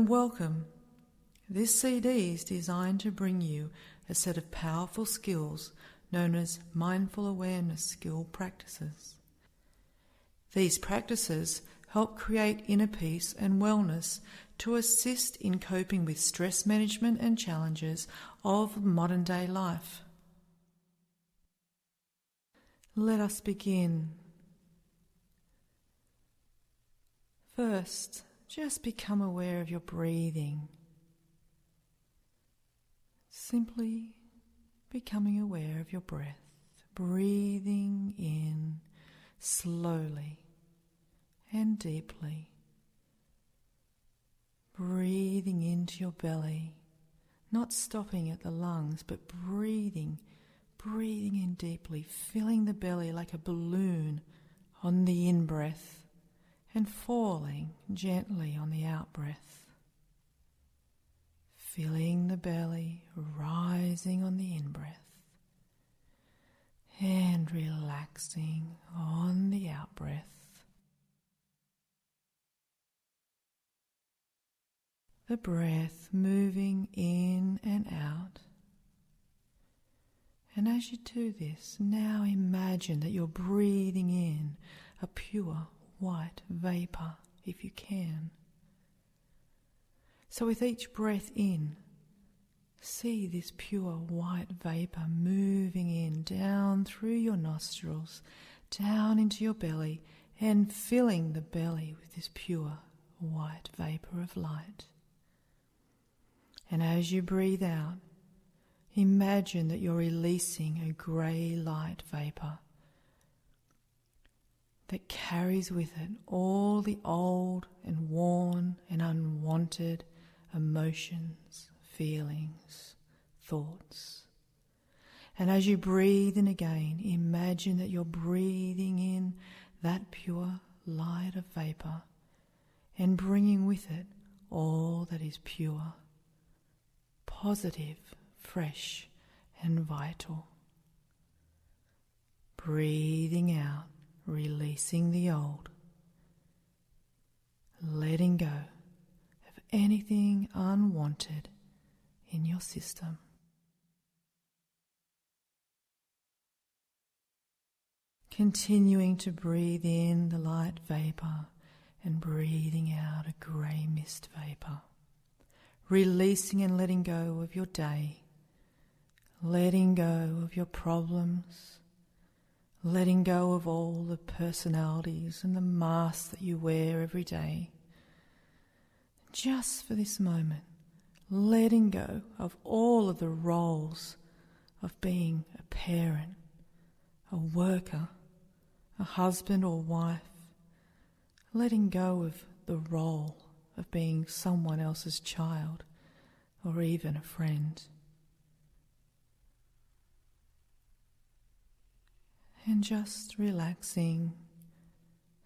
and welcome. This CD is designed to bring you a set of powerful skills known as mindful awareness skill practices. These practices help create inner peace and wellness to assist in coping with stress management and challenges of modern day life. Let us begin. First, just become aware of your breathing. Simply becoming aware of your breath. Breathing in slowly and deeply. Breathing into your belly, not stopping at the lungs, but breathing in deeply, filling the belly like a balloon on the in-breath and falling gently on the out-breath. Filling the belly, rising on the in-breath and relaxing on the out-breath. The breath moving in and out. And as you do this, now imagine that you're breathing in a pure white vapor, if you can. So with each breath in, see this pure white vapor moving in, down through your nostrils, down into your belly, and filling the belly with this pure white vapor of light. And as you breathe out, imagine that you're releasing a grey light vapor that carries with it all the old and worn and unwanted emotions, feelings, thoughts. And as you breathe in again, imagine that you're breathing in that pure light of vapor and bringing with it all that is pure, positive, fresh and vital. Breathing out, releasing the old, letting go of anything unwanted in your system. Continuing to breathe in the light vapor and breathing out a grey mist vapor. Releasing and letting go of your day, letting go of your problems, letting go of all the personalities and the masks that you wear every day. Just for this moment, letting go of all of the roles of being a parent, a worker, a husband or wife, letting go of the role of being someone else's child or even a friend. And just relaxing,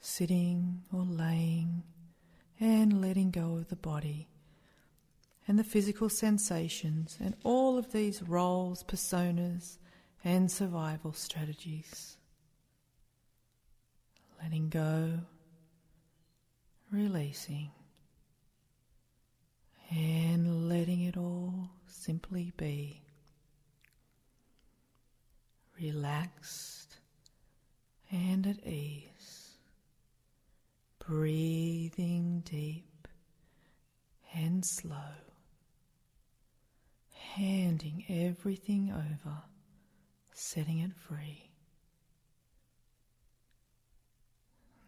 sitting or laying, and letting go of the body and the physical sensations and all of these roles, personas, and survival strategies. Letting go, releasing, and letting it all simply be. Relaxed and at ease, breathing deep and slow, handing everything over, setting it free.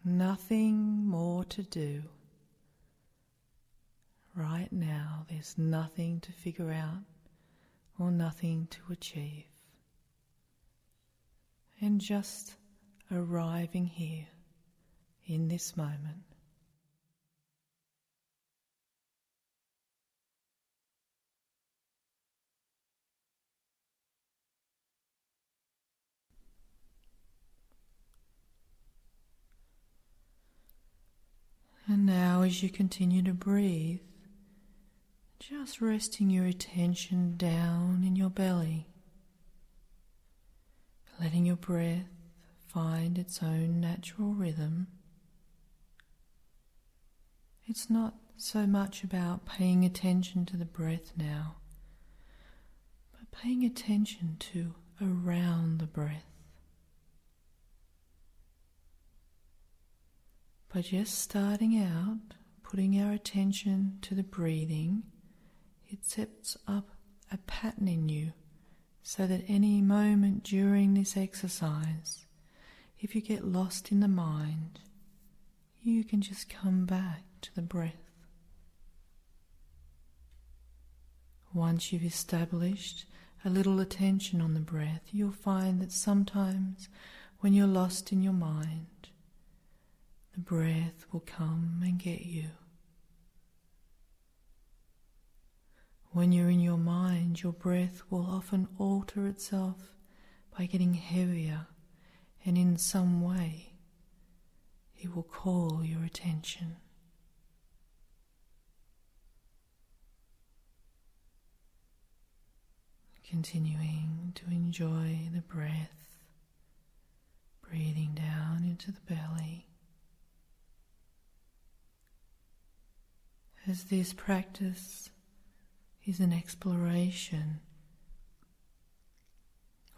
Nothing more to do. Right now, there's nothing to figure out or nothing to achieve. And just arriving here in this moment. And now as you continue to breathe, just resting your attention down in your belly, letting your breath find its own natural rhythm. It's not so much about paying attention to the breath now, but paying attention to around the breath. By just starting out, putting our attention to the breathing, it sets up a pattern in you so that any moment during this exercise, if you get lost in the mind, you can just come back to the breath. Once you've established a little attention on the breath, you'll find that sometimes when you're lost in your mind, the breath will come and get you. When you're in your mind, your breath will often alter itself by getting heavier, and in some way it will call your attention. Continuing to enjoy the breath, breathing down into the belly. As this practice is an exploration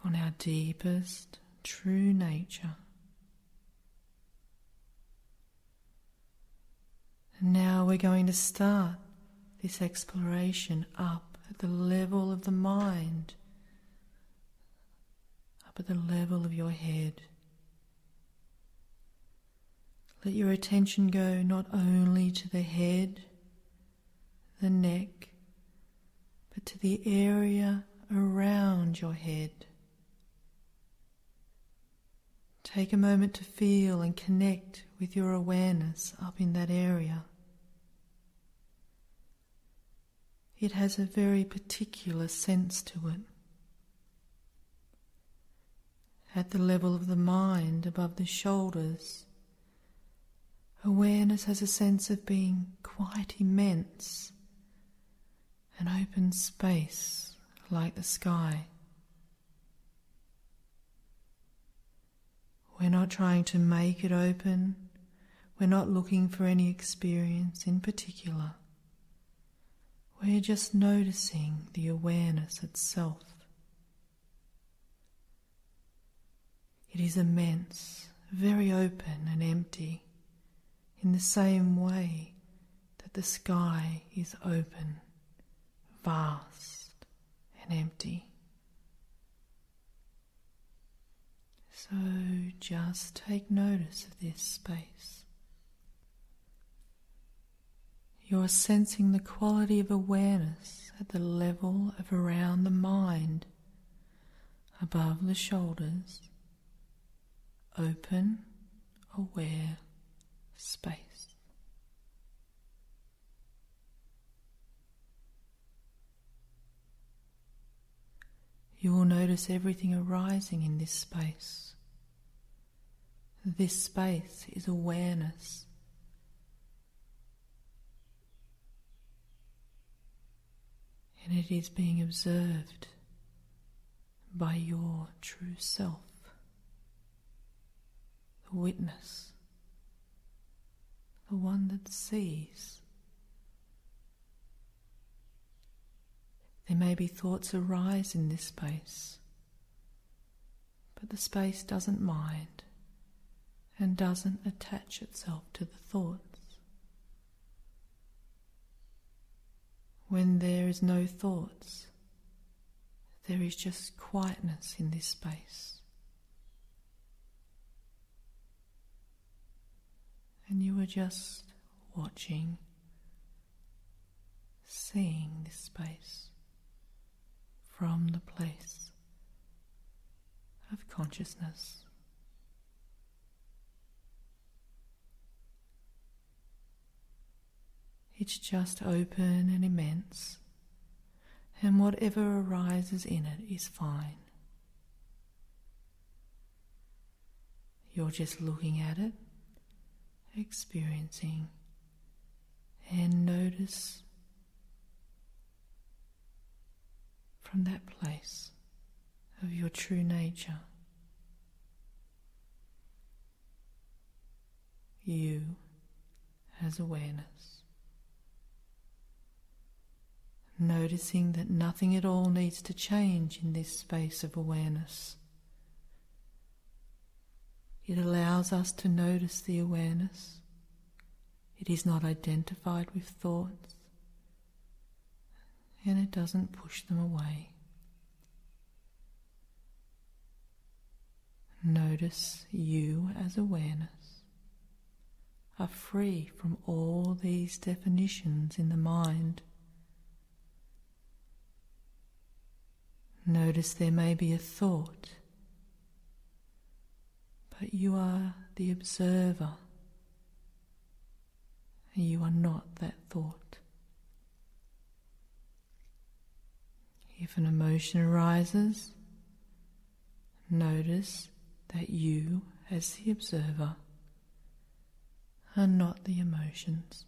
on our deepest true nature. And now we're going to start this exploration up at the level of the mind, up at the level of your head. Let your attention go not only to the head, the neck, but to the area around your head. Take a moment to feel and connect with your awareness up in that area. It has a very particular sense to it. At the level of the mind, above the shoulders, awareness has a sense of being quite immense, an open space like the sky. We're not trying to make it open. We're not looking for any experience in particular. We're just noticing the awareness itself. It is immense, very open and empty, in the same way that the sky is open, vast and empty. So just take notice of this space. You're sensing the quality of awareness at the level of around the mind, above the shoulders, open, aware space. You will notice everything arising in this space. This space is awareness. And it is being observed by your true self, the witness, the one that sees. There may be thoughts arise in this space, but the space doesn't mind and doesn't attach itself to the thoughts. When there is no thoughts, there is just quietness in this space. And you are just watching, seeing this space from the place of consciousness. It's just open and immense, and whatever arises in it is fine. You're just looking at it, experiencing, and notice from that place of your true nature. You as awareness. noticing that nothing at all needs to change in this space of awareness. It allows us to notice the awareness. It is not identified with thoughts, and it doesn't push them away. Notice you as awareness are free from all these definitions in the mind. Notice there may be a thought, but you are the observer. You are not that thought. If an emotion arises, notice that you, as the observer, are not the emotions.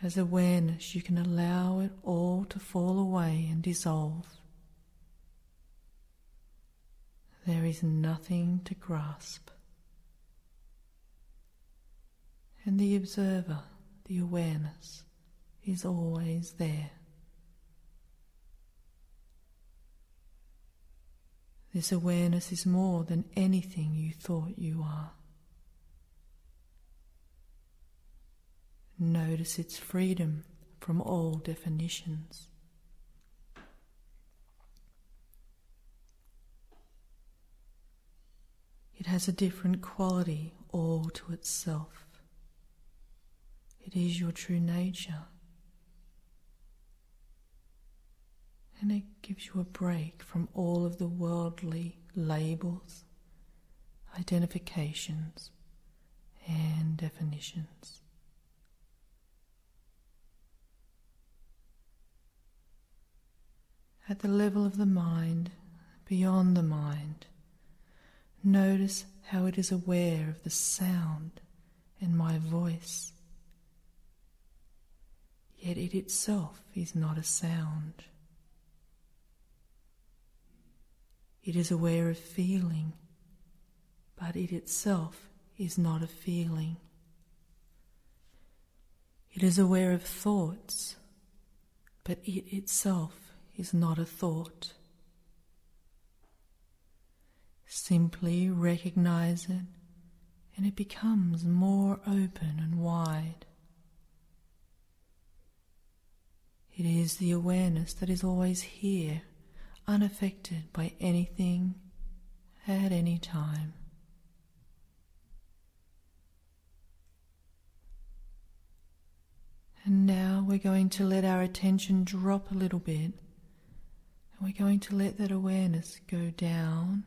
As awareness, you can allow it all to fall away and dissolve. There is nothing to grasp. And the observer, the awareness, is always there. This awareness is more than anything you thought you are. Notice its freedom from all definitions. It has a different quality all to itself. It is your true nature. And it gives you a break from all of the worldly labels, identifications, and definitions. At the level of the mind, beyond the mind, notice how it is aware of the sound and my voice. Yet it itself is not a sound. It is aware of feeling, but it itself is not a feeling. It is aware of thoughts, but it itself is not a thought. Simply recognize it, and it becomes more open and wide. It is the awareness that is always here, unaffected by anything at any time. And now we're going to let our attention drop a little bit, and we're going to let that awareness go down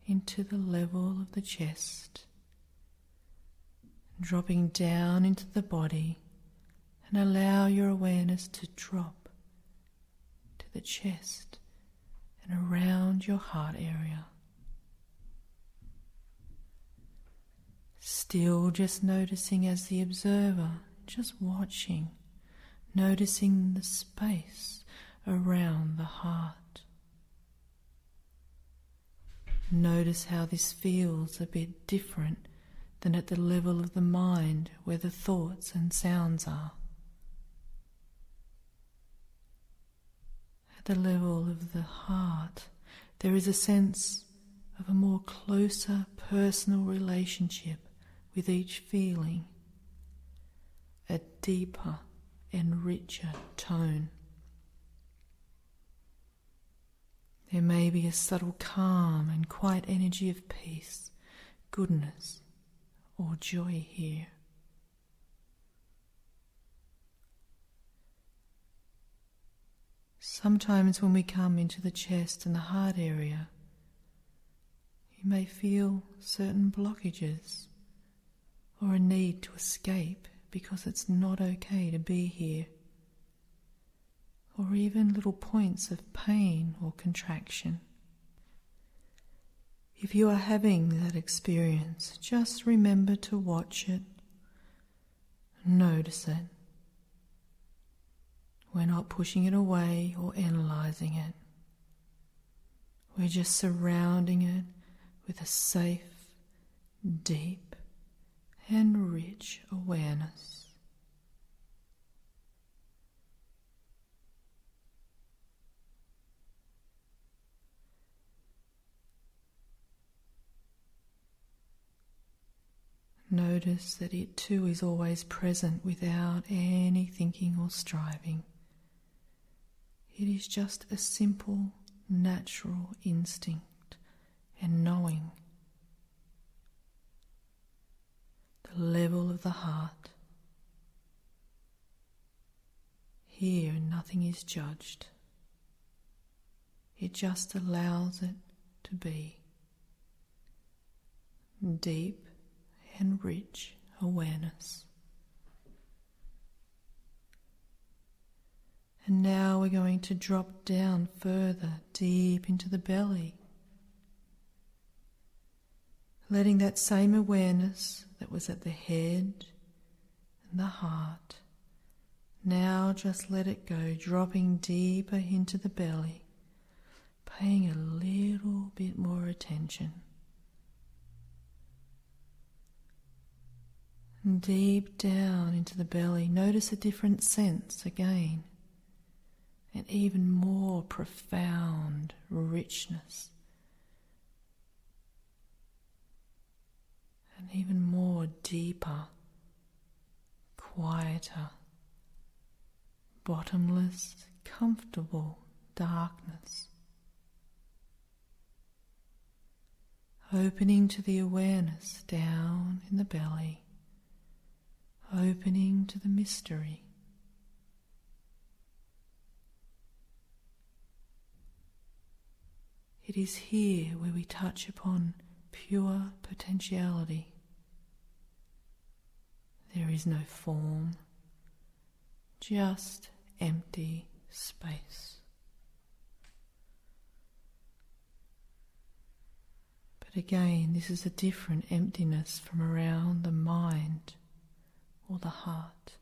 into the level of the chest, dropping down into the body, and allow your awareness to drop to the chest and around your heart area. Still just noticing as the observer, just watching, noticing the space around the heart. Notice how this feels a bit different than at the level of the mind where the thoughts and sounds are. At the level of the heart, there is a sense of a more closer personal relationship with each feeling, a deeper and richer tone. There may be a subtle calm and quiet energy of peace, goodness, or joy here. Sometimes when we come into the chest and the heart area, you may feel certain blockages or a need to escape because it's not okay to be here, or even little points of pain or contraction. If you are having that experience, just remember to watch it, notice it. We're not pushing it away or analysing it. We're just surrounding it with a safe, deep, and rich awareness. notice that it too is always present without any thinking or striving. It is just a simple, natural instinct and knowing. The level of the heart. Here nothing is judged. It just allows it to be. Deep and rich awareness. And now we're going to drop down further, deep into the belly. Letting that same awareness that was at the head and the heart, now just let it go, dropping deeper into the belly, paying a little bit more attention. And deep down into the belly, notice a different sense again, an even more profound richness, an even more deeper, quieter, bottomless, comfortable darkness. Opening to the awareness down in the belly, opening to the mystery. It is here where we touch upon pure potentiality. There is no form, just empty space. But again, this is a different emptiness from around the mind or the heart.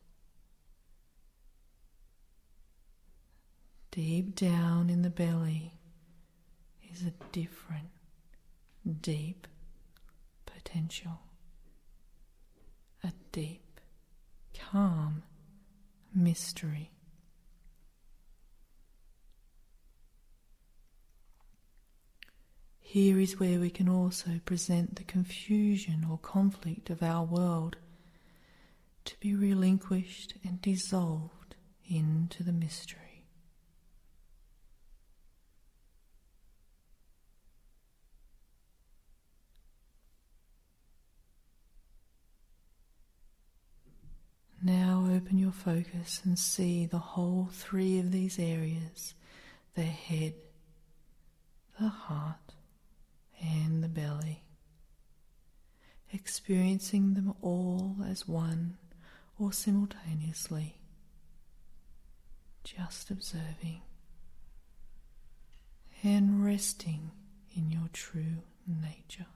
Deep down in the belly is a different, deep potential. A deep, calm mystery. Here is where we can also present the confusion or conflict of our world to be relinquished and dissolved into the mystery. Now open your focus and see the whole three of these areas, the head, the heart, and the belly, experiencing them all as one or simultaneously, just observing and resting in your true nature.